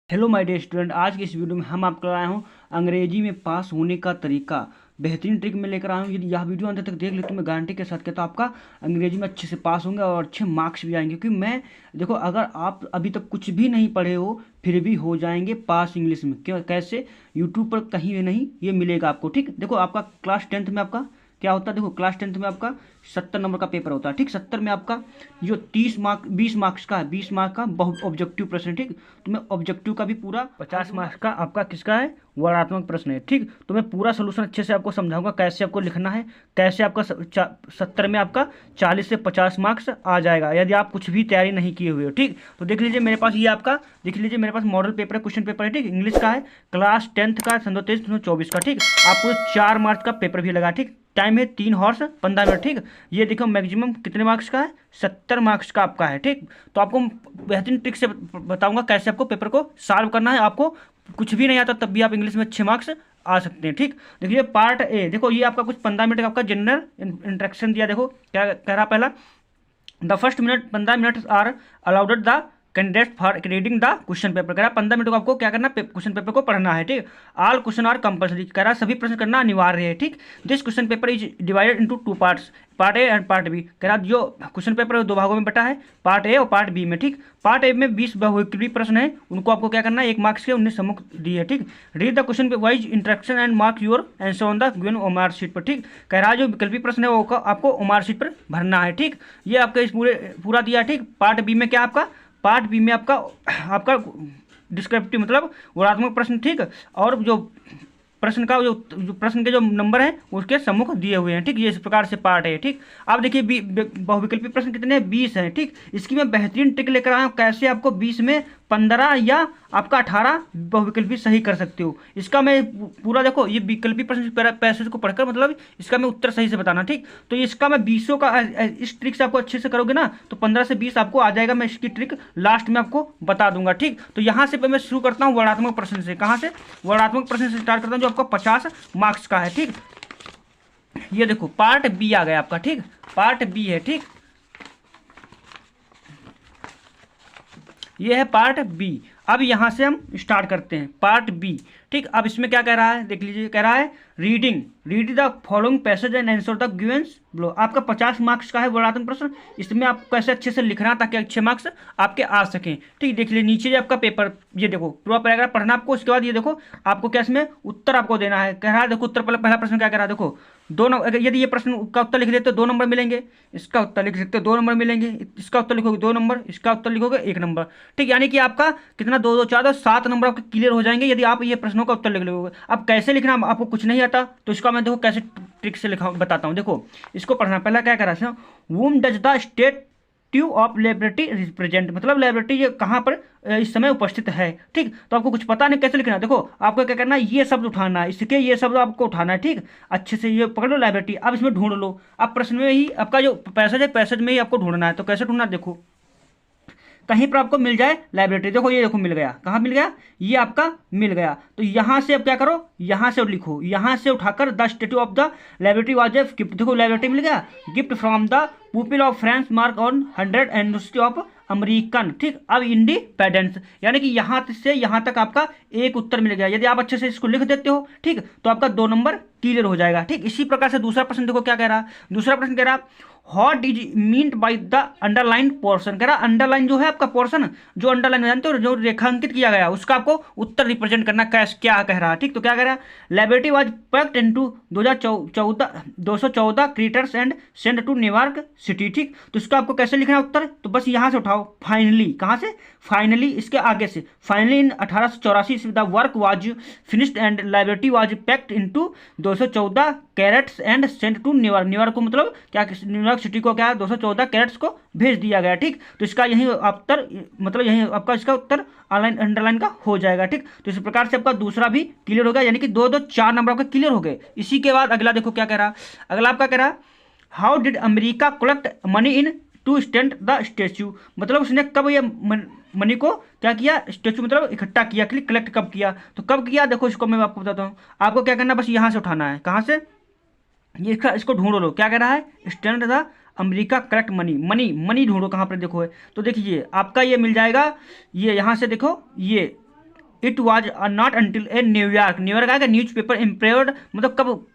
Hello my dear student, आज की इस वीडियो में हम आपको लाया हूँ अंग्रेजी में पास होने का तरीका। बेहतरीन ट्रिक में लेकर आया हूँ। यदि यह वीडियो अंत तक देख ले तो मैं गारंटी के साथ कहता हूँ आपका अंग्रेजी में अच्छे से पास होंगे और अच्छे मार्क्स भी आएंगे। क्योंकि मैं देखो, अगर आप अभी तक कुछ भी नहीं पढ़े हो फिर भी हो जाएंगे पास इंग्लिश में। क्यों, कैसे? यूट्यूब पर कहीं भी नहीं ये मिलेगा आपको। ठीक, देखो आपका क्लास 10th में आपका क्या होता है। देखो क्लास 10th में आपका 70 नंबर का पेपर होता है। ठीक, 70 में आपका जो 30 मार्क 20 मार्क्स का है, 20 मार्क का बहुत ऑब्जेक्टिव प्रश्न है। ठीक, तो मैं ऑब्जेक्टिव का भी पूरा 50 मार्क्स का आपका किसका है, वर्णात्मक प्रश्न है। ठीक, तो मैं पूरा सोल्यूशन अच्छे से आपको समझाऊंगा कैसे आपको लिखना है, कैसे आपका 70 में आपका 40 से 50 मार्क्स आ जाएगा यदि आप कुछ भी तैयारी नहीं किए हुए हो। ठीक, तो देख लीजिए मेरे पास ये आपका, देख लीजिए मेरे पास मॉडल पेपर है, क्वेश्चन पेपर है। ठीक, इंग्लिश का है, क्लास 10th का 2023-2024 का। ठीक, आपको 4 मार्च का पेपर भी लगा। ठीक, टाइम है 3 हॉर्स 15 मिनट। ठीक, ये देखो मैक्सिमम कितने मार्क्स का है, 70 मार्क्स का आपका है। ठीक, तो आपको बेहतरीन ट्रिक से बताऊंगा कैसे आपको पेपर को सॉल्व करना है। आपको कुछ भी नहीं आता तब भी आप इंग्लिश में अच्छे मार्क्स आ सकते हैं। ठीक, देखिए पार्ट ए, देखो ये आपका कुछ 15 मिनट का आपका जनरल इंट्रैक्शन दिया। देखो क्या कह रहा, पहला the first minute 15 minutes are allowed the candidate for reading the question paper. कह रहा 15 मिनट को आपको क्या करना, क्वेश्चन पेपर को पढ़ना है। ठीक, ऑल क्वेश्चन आर कंपल्सरी, कह रहा सभी प्रश्न करना अनिवार्य है। ठीक, this question paper is divided into 2 parts, part A and part B. कह रहा जो क्वेश्चन पेपर है 2 भागों में बटा है, पार्ट ए और पार्ट बी में। ठीक, पार्ट ए में 20 बहुविकल्पी प्रश्न है, उनको आपको क्या करना है, 1 मार्क्स के 19 सम्मुख दिए। ठीक, read the question wise instruction and mark your answer on the given OMR sheet पर। ठीक, कह रहा जो विकल्पी प्रश्न है वो आपको ओमार शीट पर भरना है। ठीक, ये आपका इस पूरा दिया। ठीक, पार्ट बी में क्या आपका, पार्ट बी में आपका आपका डिस्क्रिप्टिव मतलब वर्णात्मक प्रश्न। ठीक, और जो प्रश्न का जो प्रश्न के जो नंबर हैं उसके सम्मुख दिए हुए हैं। ठीक, ये इस प्रकार से पार्ट है। ठीक, आप देखिए बहुविकल्पी प्रश्न कितने हैं, 20 हैं। ठीक, इसकी मैं बेहतरीन ट्रिक लेकर आया हूँ कैसे आपको 20 में 15 या आपका 18 बहुविकल्पी सही कर सकते हो। इसका मैं पूरा देखो, ये विकल्पी प्रश्न पैसेज को पढ़कर मतलब इसका मैं उत्तर सही से बताना। ठीक, तो इसका मैं 20 का इस ट्रिक से आपको अच्छे से करोगे ना तो 15 से 20 आपको आ जाएगा। मैं इसकी ट्रिक लास्ट में आपको बता दूंगा। ठीक, तो यहाँ से मैं शुरू करता हूँ वर्णात्मक प्रश्न से। कहाँ से? वर्णात्मक प्रश्न से स्टार्ट करता हूँ जो आपका 50 मार्क्स का है। ठीक, ये देखो पार्ट बी आ गया आपका। ठीक, पार्ट बी है। ठीक, ये है पार्ट बी। अब यहां से हम स्टार्ट करते हैं पार्ट बी। ठीक, अब इसमें क्या कह रहा है देख लीजिए, कह रहा है read the following passage and answer the givens below. आपका 50 मार्क्स का है वर्णात्मक प्रश्न, इसमें आप कैसे अच्छे से लिखना ताकि अच्छे मार्क्स आपके आ सकें। ठीक, देख लीजिए नीचे आपका पेपर, ये देखो पूरा पैराग्राफ पढ़ना आपको। उसके बाद ये देखो आपको क्या इसमें उत्तर आपको देना है। कह रहा है देखो उत्तर, पहला प्रश्न क्या कह रहा है, देखो यदि ये प्रश्न का उत्तर लिख देते हो 2 नंबर मिलेंगे, इसका उत्तर लिख सकते हो 2 नंबर मिलेंगे, इसका उत्तर लिखोगे 2 नंबर, इसका उत्तर लिखोगे 1 नंबर। ठीक, यानी कि आपका कितना 2 2 4 7 नंबर आपके क्लियर हो जाएंगे यदि आप ये प्रश्नों का उत्तर लिख लोगे। अब कैसे लिखना, आपको कुछ नहीं आता तो इसका मैं देखो कैसे ट्रिक से लिखा बताता हूँ। देखो इसको पढ़ना, पहला क्या करा है, whom does the statue of library represent, मतलब लाइब्रेरी ये कहाँ पर इस समय उपस्थित है। ठीक, तो आपको कुछ पता नहीं कैसे लिखना है। देखो आपको क्या करना है, ये शब्द उठाना है, इसके ये शब्द आपको उठाना है। ठीक, अच्छे से ये पकड़ लो लाइब्रेरी। अब इसमें ढूंढ लो, अब प्रश्न में ही आपका जो पैसेज है पैसेज में ही आपको ढूंढना है। तो कैसे ढूंढना, देखो कहीं पर आपको मिल जाए लाइब्रेरी, देखो ये देखो मिल गया, कहाँ मिल गया, ये आपका मिल गया। तो यहाँ से अब क्या करो, यहाँ से लिखो, यहाँ से उठाकर the statue of the library was a gift. देखो लाइब्रेरी मिल गया, gift from the people of France mark on 100 anniversary of American. ठीक, अब इंडिपेंडेंस, यानी कि यहाँ से यहाँ तक आपका एक उत्तर मिल गया। यदि आप अच्छे से इसको लिख देते हो ठीक, तो आपका 2 नंबर क्लियर हो जाएगा। ठीक, इसी प्रकार से दूसरा प्रश्न देखो क्या कह रहा, दूसरा प्रश्न कह रहा what is meant by the underline portion. कह रहा अंडरलाइन जो है आपका पोर्शन, जो अंडरलाइन जानते हो जो रेखांकित किया गया उसका आपको उत्तर रिप्रेजेंट करना कैश क्या कह रहा। ठीक, तो क्या कह रहा, library was packed into 214 crates and send to New York city. ठीक, तो इसका आपको कैसे लिखना है उत्तर, तो बस यहाँ से उठाओ फाइनली, कहाँ से, फाइनली इसके आगे से, finally in 1884 the work was finished and library was packed into 214 crates and send to New York. New York को मतलब क्या, न्यूयॉर्क सिटी को क्या 214 कैरेट्स को भेज दिया गया। ठीक, तो इसका यही उत्तर मतलब यही आपका इसका उत्तर ऑनलाइन अंडरलाइन का हो जाएगा। ठीक, तो इस प्रकार से आपका दूसरा भी क्लियर हो गया, यानी कि 2 2 4 नंबर आपके क्लियर हो गए। इसी के बाद अगला देखो क्या कह रहा, अगला आपका कह रहा how did America collect money in to stand the statue. मतलब उसने कब ये मनी को क्या किया, स्टेच्यू मतलब इकट्ठा किया, कलेक्ट कब किया, तो कब किया देखो इसको मैं आपको बताता हूँ। आपको क्या करना, बस यहाँ से उठाना है, कहाँ से, ये इसको ढूंढ लो। क्या कह रहा है, stand the America collect money, money ढूंढो कहाँ पर, देखो है तो देखिए आपका ये मिल जाएगा, ये यहाँ से देखो ये it was not until A New York आएगा न्यूज़पेपर इम्प्रेवर्ड, मतलब कब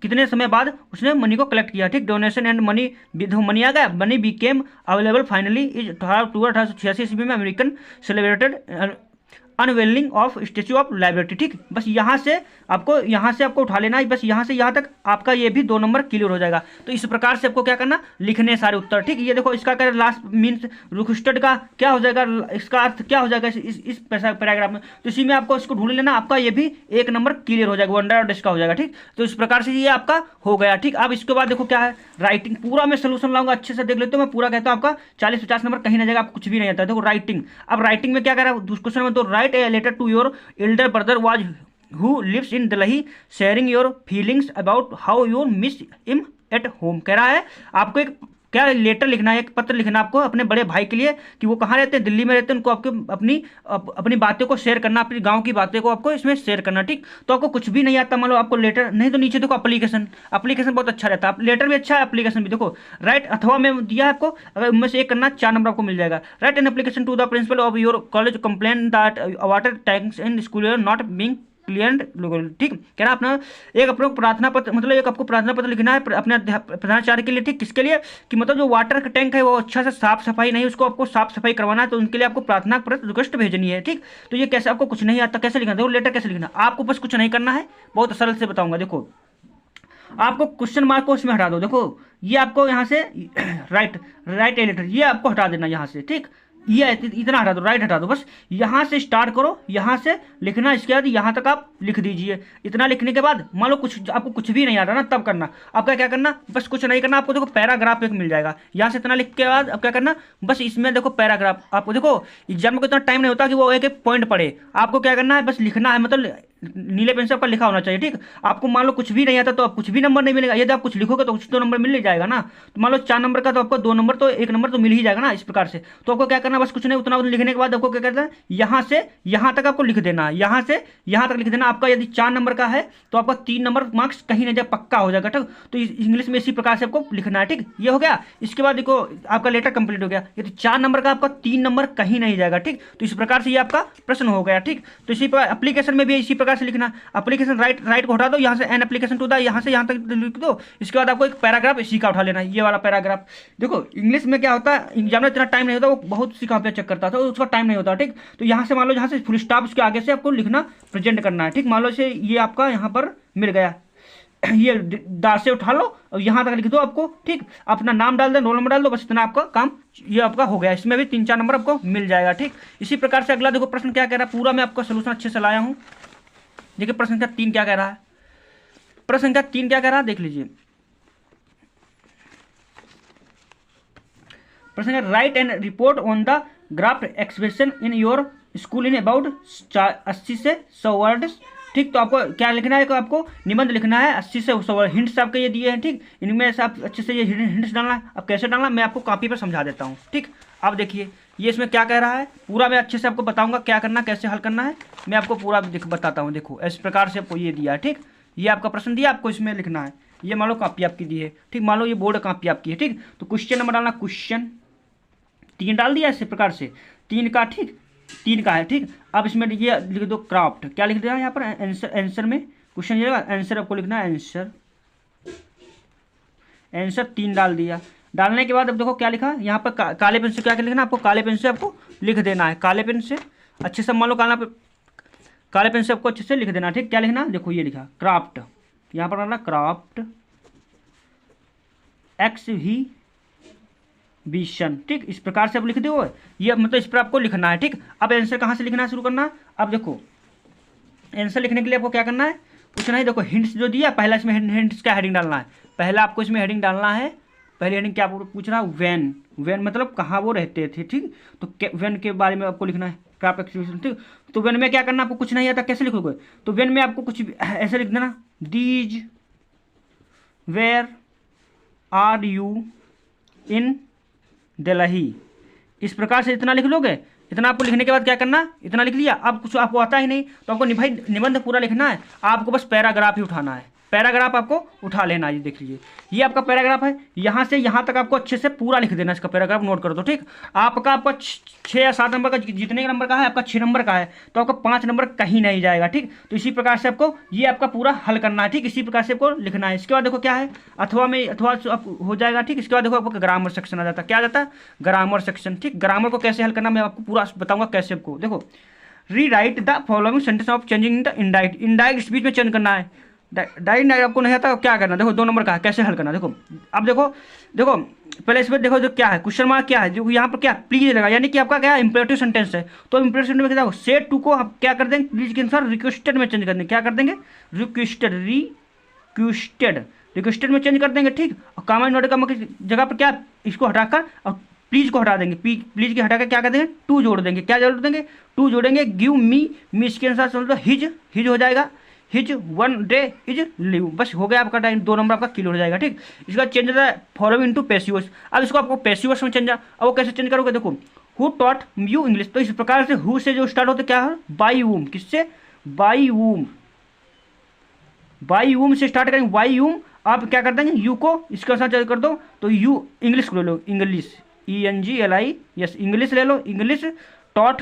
कितने समय बाद उसने मनी को कलेक्ट किया, ठीक। डोनेशन एंड मनी, मनी आ गया, money became available finally is 1886 ईस्वी में American celebrated unveiling of statue of liberty, ठीक। बस यहाँ से आपको उठा लेना है, बस यहाँ से यहाँ तक आपका ये भी 2 नंबर क्लियर हो जाएगा। तो इस प्रकार से आपको क्या करना, लिखने सारे उत्तर, ठीक। ये देखो इसका क्या लास्ट मीन्स रुखस्टड का क्या हो जाएगा, इसका अर्थ क्या हो जाएगा इस पैराग्राफ में, तो इसी में आपको इसको ढूंढ लेना, आपका ये भी 1 नंबर क्लियर हो जाएगा, वंडर और का हो जाएगा, ठीक। तो इस प्रकार से ये आपका हो गया, ठीक। अब इसके बाद देखो क्या है, राइटिंग पूरा मैं सोल्यूशन लाऊंगा, अच्छे से देख लेते हो, मैं पूरा कहता हूँ आपका 40-50 नंबर कहीं ना जाएगा, आपको कुछ भी नहीं आता है। देखो राइटिंग, अब राइटिंग में क्या कर रहा है क्वेश्चन में, तो write a letter to your elder brother was who lives in Delhi sharing your feelings about how you miss him at home। कह रहा है आपको एक क्या लेटर लिखना है, एक पत्र लिखना आपको अपने बड़े भाई के लिए कि वो कहाँ रहते हैं, दिल्ली में रहते हैं, उनको आपको अपनी बातें को शेयर करना, अपनी गांव की बातें को आपको इसमें शेयर करना, ठीक। तो आपको कुछ भी नहीं आता, मान लो आपको लेटर नहीं, तो नीचे देखो एप्लीकेशन बहुत अच्छा रहता है, लेटर भी अच्छा है, एप्लीकेशन भी देखो राइट अथवा में दिया है आपको, अगर उनमें से एक करना 4 नंबर आपको मिल जाएगा। Write an application to the principal of your college complain that water tanks in school are not being clear, ठीक। कह रहा अपना एक अपने प्रार्थना पत्र, मतलब एक आपको प्रार्थना पत्र लिखना है अपने प्रधानाचार्य के लिए, ठीक। किसके लिए कि मतलब जो वाटर का टैंक है वो अच्छा से साफ सफाई नहीं, उसको आपको साफ सफाई करवाना है, तो उनके लिए आपको प्रार्थना पत्र रिक्वेस्ट भेजनी है, ठीक। तो ये कैसे, आपको कुछ नहीं आता कैसे लिखना, देखो लेटर कैसे लिखना, आपको बस कुछ नहीं करना है, बहुत सरल से बताऊंगा। देखो आपको क्वेश्चन मार्क को इसमें हटा दो, देखो ये आपको यहाँ से राइट ए लेटर ये आपको हटा देना यहाँ से, ठीक। ये इतना हटा दो, राइट हटा दो, बस यहाँ से स्टार्ट करो, यहाँ से लिखना, इसके बाद यहाँ तक आप लिख दीजिए। इतना लिखने के बाद मान लो आपको कुछ भी नहीं आ रहा ना, तब करना आपका क्या करना, बस कुछ नहीं करना, आपको देखो पैराग्राफ एक मिल जाएगा, यहाँ से इतना लिख के बाद अब क्या करना, बस इसमें देखो पैराग्राफ, आपको देखो एग्जाम में इतना टाइम नहीं होता कि वो एक एक पॉइंट पढ़े, आपको क्या करना है, बस लिखना है, मतलब नीले पेन से आपका लिखा होना चाहिए, ठीक। आपको मान लो कुछ भी नहीं आता तो आप कुछ भी नंबर नहीं मिलेगा, यदि आप कुछ लिखोगे तो कुछ तो नंबर मिल ही जाएगा ना, तो मान लो 4 नंबर का तो आपको 2 नंबर तो 1 नंबर तो मिल ही जाएगा ना, इस प्रकार से। तो आपको क्या करना, बस कुछ नहीं, उतना लिखने के बाद आपको क्या करना है, यहाँ से यहाँ तक आपको लिख देना है, यहाँ से यहाँ तक लिख देना। आपका यदि 4 नंबर का है तो आपका 3 नंबर मार्क्स कहीं ना जाए, पक्का हो जाएगा, ठीक। तो इंग्लिश में इसी प्रकार से आपको लिखना है, ठीक। ये हो गया। इसके बाद देखो आपका लेटर कंप्लीट हो गया, यदि 4 नंबर का आपका 3 नंबर कहीं नहीं जाएगा, ठीक। तो इस प्रकार से ये आपका प्रश्न हो गया, ठीक। तो इसी पर एप्लीकेशन में भी इसी प्रकार से लिखना, एप्लीकेशन राइट को हटा दो, यहाँ से एन एप्लीकेशन टू द, यहाँ से यहाँ तक लिख दो। इसके बाद आपको एक पैराग्राफ इसी का उठा लेना है, ये वाला पैराग्राफ। देखो इंग्लिश में क्या होता है, एग्जाम में इतना टाइम नहीं होता, वो बहुत सी कॉपियाँ चेक करता था, उसका टाइम नहीं होता, ठीक। तो यहाँ से मान लो, यहाँ से फुल स्टॉप उसके आगे से आपको लिखना, प्रेजेंट करना है, ठीक। मान लो से ये आपका यहाँ पर मिल गया, ये दा से उठा लो और यहाँ तक लिख दो आपको, ठीक। अपना नाम डाल दो, रोल नंबर डाल दो, बस इतना आपका काम ये आपका हो गया। इसमें भी 3-4 नंबर आपको मिल जाएगा, ठीक। इसी प्रकार से अगला देखो प्रश्न क्या कह रहा है, पूरा मैं आपका सोल्यूशन अच्छे से लाया हूँ। देखिए प्रश्न संख्या 3 क्या कह रहा है, प्रश्न संख्या 3 क्या कह रहा है, देख लीजिए। प्रश्न है right and report on the graft expression in your school in about 80 से 100 वर्ड्स, ठीक। तो आपको क्या लिखना है, आपको निबंध लिखना है 80 से 100 वर्ड। हिंट्स आपके ये दिए हैं, ठीक। इनमें से आप अच्छे से ये हिंट्स डालना है। अब कैसे डालना मैं आपको कॉपी पर समझा देता हूँ, ठीक। अब देखिए ये इसमें क्या कह रहा है, पूरा मैं अच्छे से आपको बताऊंगा क्या करना, कैसे हल करना है, मैं आपको पूरा बताता हूँ। देखो इस प्रकार से आपको ये दिया है, ठीक। ये आपका प्रश्न दिया, आपको इसमें लिखना है। ये मान लो कॉपी आपकी दी है, ठीक। मान लो ये बोर्ड कॉपी आपकी है, ठीक। तो क्वेश्चन नंबर डालना, क्वेश्चन 3 डाल दिया इस प्रकार से, 3 का, ठीक, 3 का है, ठीक। अब इसमें ये लिख दो क्राफ्ट, क्या लिख दिया यहाँ पर आंसर में, क्वेश्चन ये आंसर आपको लिखना है, आंसर 3 डाल दिया। डालने के बाद अब देखो क्या लिखा यहाँ पर, काले पेन से क्या लिखना, आपको काले पेन से आपको लिख देना है, काले पेन से अच्छे से, मान लो काले पेन से आपको अच्छे से लिख देना, ठीक। क्या लिखना, देखो ये लिखा क्राफ्ट, यहाँ पर डालना क्राफ्ट एक्सहिबिशन, ठीक। इस प्रकार से आप लिख दो, ये मतलब इस पर आपको लिखना है, ठीक। अब आंसर कहाँ से लिखना शुरू करना, अब देखो आंसर लिखने के लिए आपको क्या करना है, कुछ नहीं, देखो हिंट्स जो दिया, पहला इसमें हिंट्स का हेडिंग डालना है, पहला आपको इसमें हेडिंग डालना है। पहले हेडिंग क्या पूछ रहा है, वैन मतलब कहाँ वो रहते थे, ठीक। तो वैन के बारे में आपको लिखना है, क्राफ्ट एक्सहिबिशन, ठीक। तो वैन में क्या करना, आपको कुछ नहीं आता, कैसे लिखोगे, तो वैन में आपको कुछ ऐसे लिख देना, these where are you in Delhi, इस प्रकार से इतना लिख लोगे। इतना आपको लिखने के बाद क्या करना, इतना लिख लिया। अब कुछ आपको आता ही नहीं तो आपको निबंध पूरा लिखना है, आपको बस पैराग्राफ ही उठाना है, पैराग्राफ आपको उठा लेना है। ये देख लीजिए, ये आपका पैराग्राफ है, यहाँ से यहाँ तक आपको अच्छे से पूरा लिख देना। इसका पैराग्राफ नोट कर दो, ठीक। आपका 6 या 7 नंबर का, जितने नंबर का है आपका 6 नंबर का है, तो आपका 5 नंबर कहीं नहीं जाएगा, ठीक। तो इसी प्रकार से आपको ये आपका पूरा हल करना है, ठीक। इसी प्रकार से आपको लिखना है। इसके बाद देखो क्या है, अथवा में अथवा हो जाएगा, ठीक। इसके बाद देखो आपको ग्रामर सेक्शन आ जाता है। क्या आ जाता है? ग्रामर सेक्शन, ठीक। ग्रामर को कैसे हल करना मैं आपको पूरा बताऊंगा कैसे। आपको देखो, rewrite the following sentence of changing the indirect. Indirect speech में चेंज करना है। डायरेक्ट आपको नहीं आता, क्या करना, देखो 2 नंबर का है, कैसे हल करना। देखो अब देखो पहले इसमें देखो जो क्या है, क्वेश्चन मार्क क्या है, जो यहाँ पर क्या प्लीज लगा, यानी कि आपका क्या इंपेरेटिव सेंटेंस है। तो इंपेरेटिव सेंटेंस में क्या हो, से टू को आप क्या कर देंगे, प्लीज के अनुसार रिक्वेस्टेड में चेंज कर देंगे। क्या कर देंगे? रिक्वेस्टेड में चेंज कर देंगे, ठीक। और कॉमा इन्वर्टेड कॉमा की जगह पर क्या, इसको हटाकर और प्लीज को हटा देंगे। प्लीज की हटाकर क्या कर देंगे, टू जोड़ देंगे। क्या जोड़ देंगे? टू जोड़ेंगे। गिव मी इसके अनुसार समझ लो हिज हो जाएगा, हिज 1 डे इज लीव। बस हो गया आपका टाइम, 2 नंबर आपका क्लियर हो जाएगा, ठीक। इसका चेंज है फॉलोइंग इनटू पैसिव। अब इसको आपको पैसिव में चेंज, अब वो कैसे चेंज करोगे, देखो हु टॉट यू इंग्लिश। तो इस प्रकार से हु से जो स्टार्ट होते क्या है, बाई वूम। किससे? बाई वूम। बाई वूम से स्टार्ट करेंगे, बाई वूम। आप क्या कर देंगे, यू को इसके साथ चेंज कर दो, तो यू इंग्लिश को ले लो, इंग्लिश ENGLI, यस इंग्लिश ले लो, इंग्लिश टॉट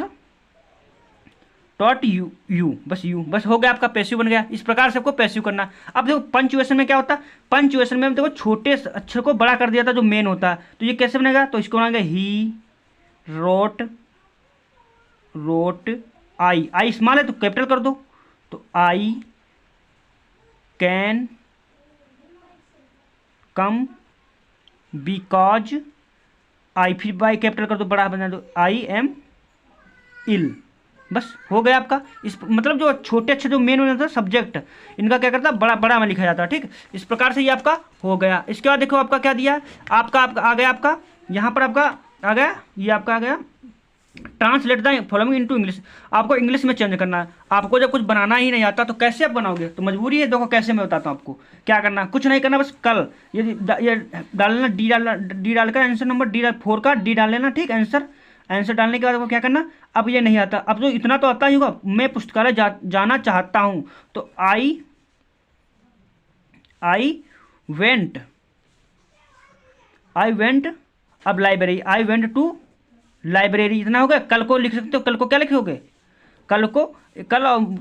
यू बस यू, बस हो गया आपका पैसिव बन गया। इस प्रकार से आपको पैसिव करना। अब देखो पंचुएशन में क्या होता है, पंचुएशन में देखो छोटे अक्षर को बड़ा कर दिया था जो मेन होता है, तो ये कैसे बनेगा, तो इसको बनाएंगे ही रोट आई स्मॉल है तो कैपिटल कर दो, तो I can come because I, फिर बाई कैपिटल कर दो, बड़ा बना दो, आई एम इल। बस हो गया आपका। इस मतलब जो छोटे अच्छे जो मेन होता है सब्जेक्ट, इनका क्या करता है, बड़ा बड़ा में लिखा जाता है, ठीक। इस प्रकार से ये आपका हो गया। इसके बाद देखो आपका क्या दिया, आपका आ गया आपका यहाँ पर आपका आ गया, ये आपका आ गया translate the following into English. आपको इंग्लिश में चेंज करना है। आपको जब कुछ बनाना ही नहीं आता तो कैसे आप बनाओगे, तो मजबूरी है। देखो कैसे मैं बताता हूँ आपको क्या करना। कुछ नहीं करना, बस कल ये डालना, डी डालकर आंसर नंबर 4 का डी डाल लेना, ठीक। आंसर डालने के बाद आपको क्या करना, अब ये नहीं आता, अब तो इतना तो आता ही होगा, मैं पुस्तकालय जाना चाहता हूँ, तो आई वेंट, अब library, I went to library. इतना हो गया। कल को लिख सकते हो, कल को क्या लिखोगे, कल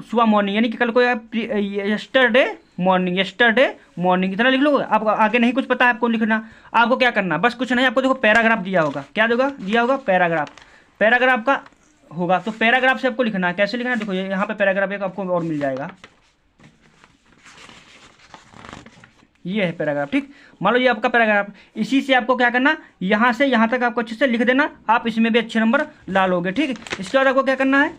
सुबह मॉर्निंग, यानी कि कल को यस्टरडे मॉर्निंग इतना लिख लोगे। आपको आगे नहीं कुछ पता है आपको लिखना, आपको क्या करना, बस कुछ नहीं, आपको देखो पैराग्राफ दिया होगा, क्या दिया होगा पैराग्राफ का होगा, तो पैराग्राफ से आपको लिखना है। कैसे लिखना है, देखो यहाँ पे पैराग्राफ एक आपको और मिल जाएगा, ये है पैराग्राफ, ठीक। मान लो ये आपका पैराग्राफ, इसी से आपको क्या करना, यहाँ से यहाँ तक आपको अच्छे से लिख देना, आप इसमें भी अच्छे नंबर ला लोगे, ठीक। इसके बाद आपको क्या करना है,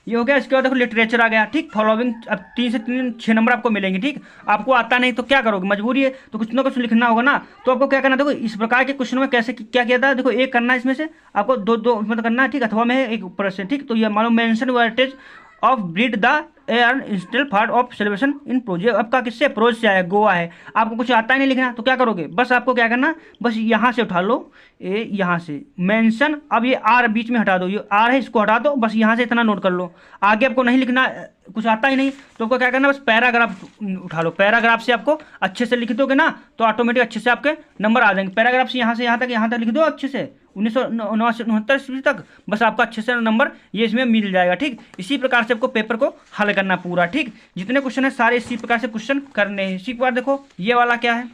ये हो गया। इसके बाद देखो लिटरेचर आ गया, ठीक। फॉलोइंग, अब 3 से 6 नंबर आपको मिलेंगे, ठीक। आपको आता नहीं तो क्या करोगे, मजबूरी है, तो कुछ ना कुछ लिखना होगा ना। तो आपको क्या करना, देखो इस प्रकार के क्वेश्चन में कैसे क्या किया था, देखो एक करना है, इसमें से आपको दो मतलब करना है, ठीक। अथवा में एक प्रश्न, ठीक। तो ये मान लो mention vertage of breed the air install part of celebration in project. आपका किससे, प्रोज से आया, गोवा है। आपको कुछ आता ही नहीं लिखना, तो क्या करोगे, बस आपको क्या करना, बस यहाँ से उठा लो, यहाँ से मेंशन, अब ये आर बीच में हटा दो, ये आर है इसको हटा दो, बस यहाँ से इतना नोट कर लो। आगे आपको नहीं लिखना, कुछ आता ही नहीं, तो आपको क्या करना, बस पैराग्राफ उठा लो। पैराग्राफ से आपको अच्छे से लिख दोगे ना, तो ऑटोमेटिक अच्छे से आपके नंबर आ जाएंगे। पैराग्राफ से यहाँ यहाँ तक लिख दो अच्छे से, 1969 ईस्वी तक, बस आपका अच्छे से नंबर ये इसमें मिल जाएगा, ठीक। इसी प्रकार से आपको पेपर को हल करना पूरा, ठीक। जितने क्वेश्चन है सारे इसी प्रकार से क्वेश्चन करने हैं। इसी प्रकार देखो ये वाला क्या है,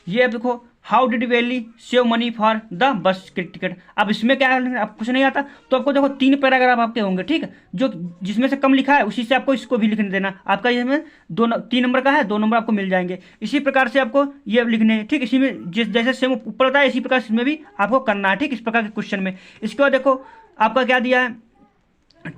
ये अब देखो how did valley save money for the bus ticket. अब इसमें क्या है, अब कुछ नहीं आता, तो आपको देखो 3 पैराग्राफ आपके होंगे, ठीक। जो जिसमें से कम लिखा है उसी से आपको इसको भी लिखने देना। आपका इसमें 3 नंबर का है, 2 नंबर आपको मिल जाएंगे। इसी प्रकार से आपको ये लिखने हैं, ठीक। इसी में जैसे सेम ऊपर होता है इसी प्रकार से इसमें भी आपको करना है, ठीक। इस प्रकार के क्वेश्चन में। इसके बाद देखो आपका क्या दिया है,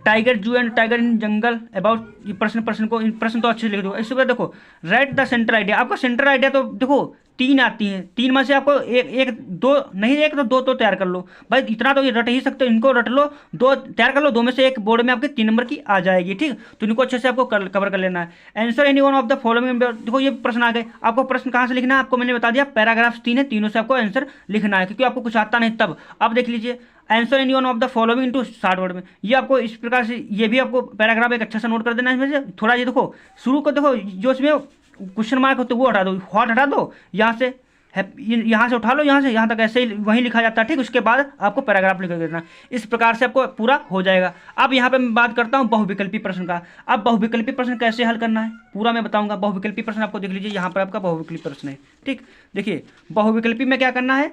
टाइगर जू and tiger in jungle about, प्रश्न तो अच्छे से लिख दो। इसके बाद देखो राइट द सेंटर आइडिया। आपका सेंटर आइडिया तो देखो 3 आती हैं, 3 में से आपको एक दो नहीं, एक तो 2 तो तैयार कर लो भाई, इतना तो ये रट ही सकते हो, इनको रट लो, 2 तैयार कर लो, 2 में से एक बोर्ड में आपके 3 नंबर की आ जाएगी, ठीक। तो इनको अच्छे से आपको कवर कर लेना है। Answer any one of the following, देखो ये प्रश्न आ गए। आपको प्रश्न कहाँ से लिखना है, आपको मैंने बता दिया पैराग्राफ 3 है, तीनों से आपको आंसर लिखना है, क्योंकि आपको कुछ आता नहीं तब। अब देख लीजिए answer any one of the following into short word में। ये आपको इस प्रकार से, ये भी आपको पैराग्राफ एक अच्छा सा नोट कर देना है। इसमें से थोड़ा ये देखो शुरू को देखो, जो इसमें क्वेश्चन मार्क होते वो हटा दो, व्हाट हटा दो, यहाँ से यहाँ से उठा लो, यहाँ से यहाँ तक ऐसे ही वहीं लिखा जाता है, ठीक। उसके बाद आपको पैराग्राफ लिख देना, इस प्रकार से आपको पूरा हो जाएगा। अब यहाँ पे मैं बात करता हूँ बहुविकल्पी प्रश्न का। अब बहुविकल्पी प्रश्न कैसे हल करना है पूरा मैं बताऊंगा। बहुविकल्पी प्रश्न आपको देख लीजिए, यहाँ पर आपका बहुविकल्पी प्रश्न है, ठीक। देखिए बहुविकल्पी में क्या करना है,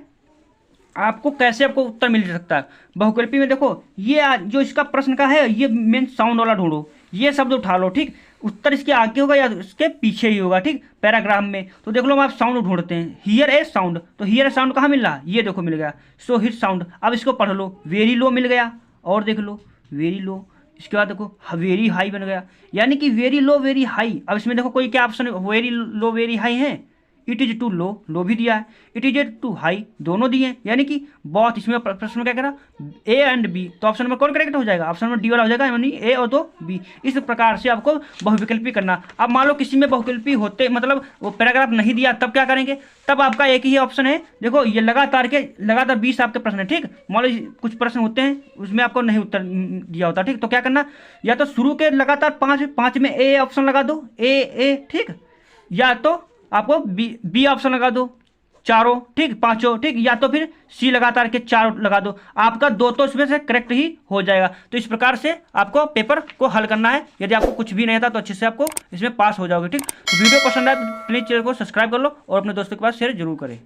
आपको कैसे आपको उत्तर मिल सकता है। बहुविकल्पी में देखो, ये जो इसका प्रश्न का है, ये मेन साउंड वाला ढूंढो, ये शब्द उठा लो, ठीक। उत्तर इसके आगे होगा या इसके पीछे ही होगा, ठीक। पैराग्राफ में तो देख लो, हम आप साउंड ढूंढते हैं, हियर ए साउंड, तो हियर ए साउंड कहाँ मिल रहा, ये देखो मिल गया, सो हिट साउंड। अब इसको पढ़ लो, वेरी लो मिल गया, और देख लो वेरी लो, इसके बाद देखो वेरी हाई बन गया, यानी कि वेरी लो वेरी हाई। अब इसमें देखो कोई क्या option very low very high है, इट इज टू लो, लो भी दिया है, इट इज टू हाई, दोनों दिए हैं, यानी कि बहुत। इसमें प्रश्न में क्या करा, ए एंड बी, तो ऑप्शन में कौन करेक्ट हो जाएगा, ऑप्शन में डी वाला हो जाएगा, यानी ए और दो बी। इस प्रकार से आपको बहुविकल्पी करना। अब मान लो किसी में बहुविकल्पी होते, मतलब वो पैराग्राफ नहीं दिया, तब क्या करेंगे, तब आपका एक ही ऑप्शन है। देखो ये लगातार 20 आपके प्रश्न है, ठीक। मान लो कुछ प्रश्न होते हैं उसमें आपको नहीं उत्तर दिया होता, ठीक। तो क्या करना, या तो शुरू के लगातार पाँच में ए ऑप्शन लगा दो, ए, ठीक, या तो आपको बी ऑप्शन लगा दो चारों, ठीक, पांचों, ठीक, या तो फिर सी लगातार के 4 लगा दो, आपका 2 तो इसमें से करेक्ट ही हो जाएगा। तो इस प्रकार से आपको पेपर को हल करना है। यदि आपको कुछ भी नहीं आता तो अच्छे से आपको इसमें पास हो जाओगे, ठीक। तो वीडियो पसंद आए तो प्लीज चैनल को सब्सक्राइब कर लो और अपने दोस्तों के पास शेयर जरूर करें।